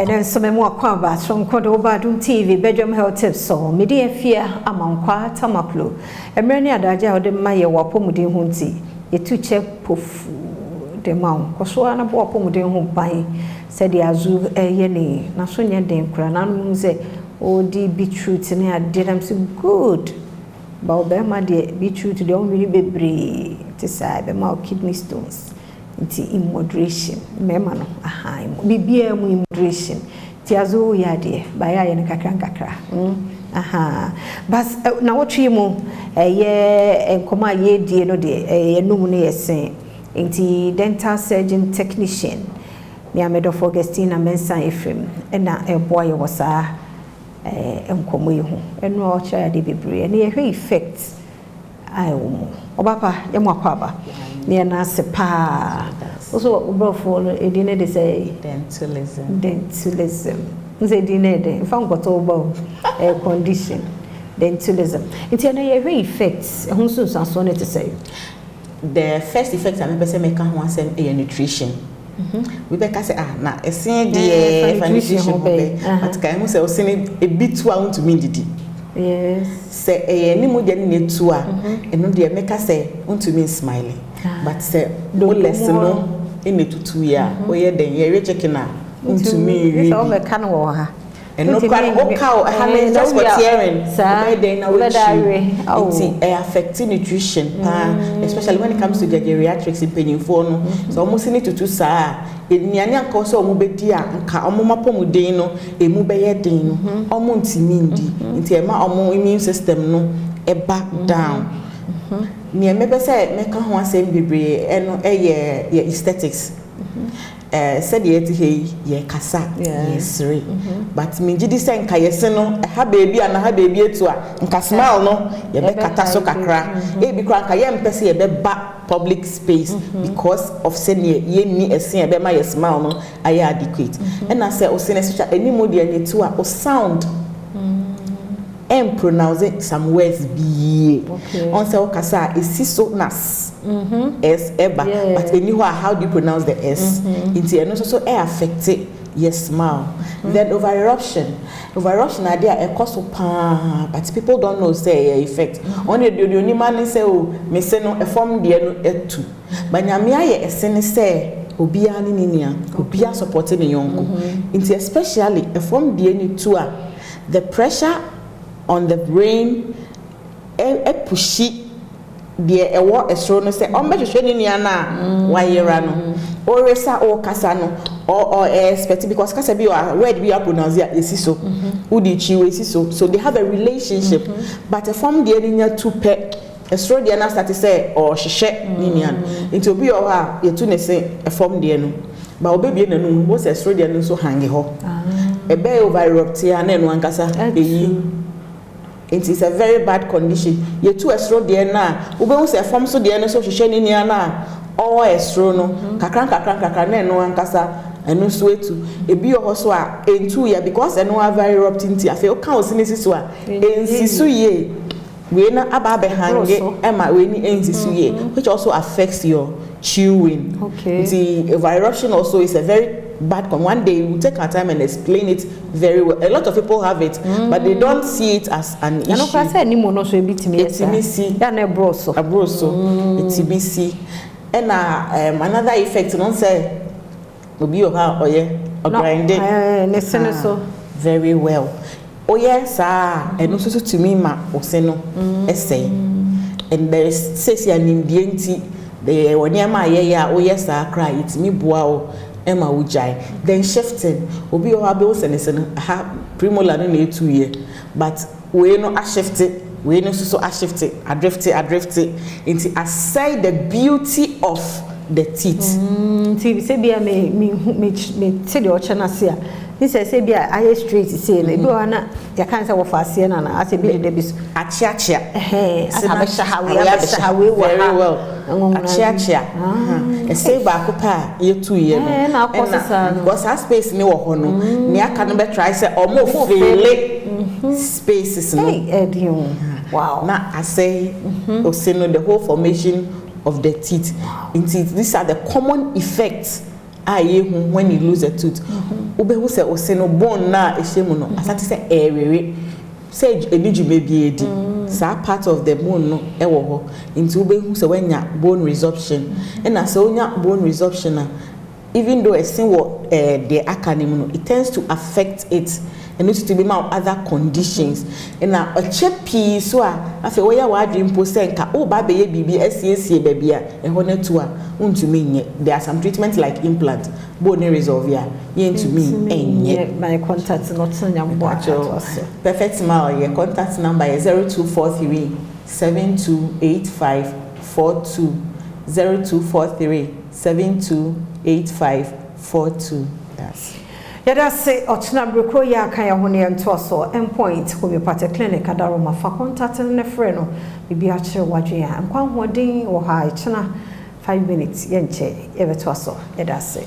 And then some more quabas from Cordobadum TV, Bedroom Health Tips, so media fear among qua tamaplo. And many other jail the Maya Wapomudin Hunti, a 2 check puff the mount, Coswana Wapomudin home by said the Azu a yene, Nasunya Dame Cranam say, oh, the beetroot and I did them so good. But my dear, beetroot, the only baby to say, the mouth kidney stones. In moderation, memano, aha, bibia mu moderation. Tiazo yade, baya ye kakra. Aha. Bas na wotwe mu ye enkoma ye die no de ye num ne yesen. Nti dental surgeon technician. Me amedofo Augustina Mensah Ephraim na eboy ye wosa enkomo ye ho. Eno o cha yade bebre. Na ye hwe effect ai wo mu. Obapa ye mu akwaba. Near Nasepa. Also, Brofo, a dinner they say dentalism. Dentalism. They dinner, found got over a condition. Dentalism. It's a very effects. Who's so sonnet to say? The first effect I remember saying, make one send a nutrition. We better say, now a sing the nutrition, but can say, send a bit too out to me, did it? Yes. Say a any more than need to, and no dear make us say, want to me smiling. But say no less no in it 2 years. Oh yeah, then you're checking out to me. It's all the can and no cow. I have just got hearing. Sir, then I see affecting nutrition, especially when it comes to the geriatrics in penny phone. So almost need to sir. In Nyanya Koso Mubedia, and Kamoma Pomudeno, a Mubeyadin, Omonti Mindi, into a immune system no, a back down. Near maybe say make one same bibre and a aesthetics. Said ye kasa yes but me jidi say nka yeseno ha baby and ha baby etu a nka smile no ye be kata so kakra e bi kra nka ye mpese ye be ba public space because of say ye ni esen ye be ma ye smile no aye adequate and I say o say social animo de etu a o sound and pronouncing some words be on say okasa esi so nas s eba but anywhere how do you pronounce the s into and also affect it yes smile then over eruption are there a cause of but people don't know say effect only the only man say oh me say no a form there no etu but nyame aye esen say obia ni ninia obia supporting the yonko into especially a form there ni too the pressure on the brain a pushy the war a strono say on better training yana why no or resa or casano or expect because kasa be word we are pronounce it so udi chiwe so they have a relationship but a form the ninya two pet a straw the na start say or sheshe ninya into be or ha ye tu ne say a form the no but obebi na no was a straw the no so hangi ho e be over erupt ya na no ankasa eyi. It is a very bad condition. You two estro there na. Ube say form so there no so hwehwe ni nia na. All estro no. Kakran na no ankasa eno so etu. Ebi o so a entu ya because eno are very erupting ti afi o kan o sinisi so a ensisu ye. We na aba be hange ema we ni ensisu ye which also affects your chewing. Okay. The eruption also is a very bad one day we'll take our time and explain it very well. A lot of people have it but they don't see it as an issue. No say ni mo no so ebi timi esi ya na broso etibisi and another effect no say obi o ha oye o grind it so very well oye sa and also to me ma ose no essay and there is says ya nimdienti the woniama ya oye sa cry it me boa o Emma Ujai, then shifting. Obi o abe o senesen ha premolar no na 2 year, but we no a shifted, we no so a shifted, a drifted into aside the beauty of the teeth. See, say be me say the ochana sia. This say be I straight say na bi na ya kan say wo fa ase na na ase bi de bis achia asabe very well achia e say ba ko pa ye 2 year no because that space ni wo ho no ni aka no be try say omo fele spaces no wow na I say o say no the whole formation of the teeth. These are the common effects when you lose a tooth ube who say ose no bone na ehemu no asante say erere say eniju maybe edi sa part of the bone no ewo ho into ube who say when ya bone resorption and as onya bone resorption na even though a sin what the acronym no it tends to affect it and it to be more other conditions and a check piece so I say where you dream post nka oh ba be ye bibi SCA baby a ho na to a untumi there are some treatments like implant bone resolve ya to me enye my contact not nyambo perfect smile your contact number is 0243 728542 0243 728542 yes. Yada say ochna breko ya kan ya hone ento so endpoint homeopathic clinic adaroma fa contact ne frɛ no bibi a kire wadwe ya nkwa hoden wo ha chena 5 minutes yenche yebeto so yada say